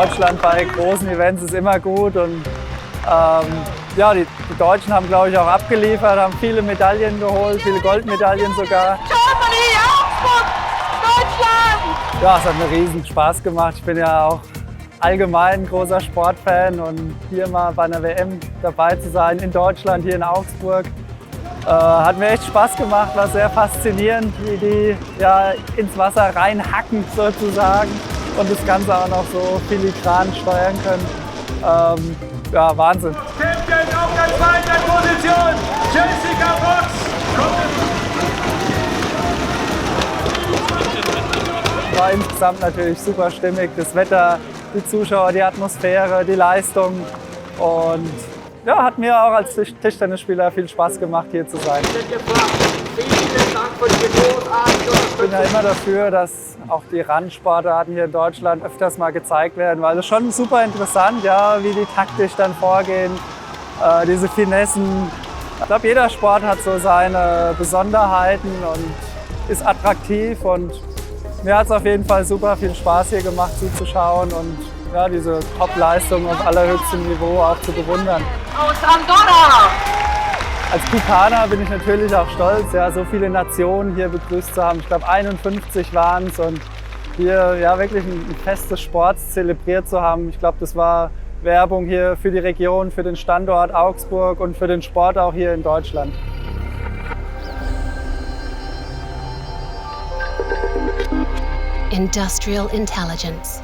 Deutschland bei großen Events ist immer gut. Und ja, die Deutschen haben, glaube ich, auch abgeliefert, haben viele Medaillen geholt, viele Goldmedaillen sogar. Germany, Augsburg, Deutschland! Ja, es hat mir riesen Spaß gemacht. Ich bin ja auch allgemein ein großer Sportfan und hier mal bei einer WM dabei zu sein in Deutschland, hier in Augsburg, hat mir echt Spaß gemacht, war sehr faszinierend, wie die ja, ins Wasser reinhacken sozusagen und das Ganze auch noch so filigran steuern können. Ja, Wahnsinn. Champion auf der zweiten Position, Jessica Fox. War insgesamt natürlich super stimmig, das Wetter, die Zuschauer, die Atmosphäre, die Leistung und ja, hat mir auch als Tischtennisspieler viel Spaß gemacht, hier zu sein. Ich bin ja immer dafür, dass auch die Randsportarten hier in Deutschland öfters mal gezeigt werden, weil es schon super interessant, ja, wie die taktisch dann vorgehen, diese Finessen. Ich glaube, jeder Sport hat so seine Besonderheiten und ist attraktiv und mir hat es auf jeden Fall super viel Spaß hier gemacht zuzuschauen und ja, diese Top-Leistung auf allerhöchstem Niveau auch zu bewundern. Aus Andorra! Als Kupaner bin ich natürlich auch stolz, ja, so viele Nationen hier begrüßt zu haben. Ich glaube 51 waren es und hier ja, wirklich ein Fest des Sports zelebriert zu haben. Ich glaube, das war Werbung hier für die Region, für den Standort Augsburg und für den Sport auch hier in Deutschland. Industrial intelligence.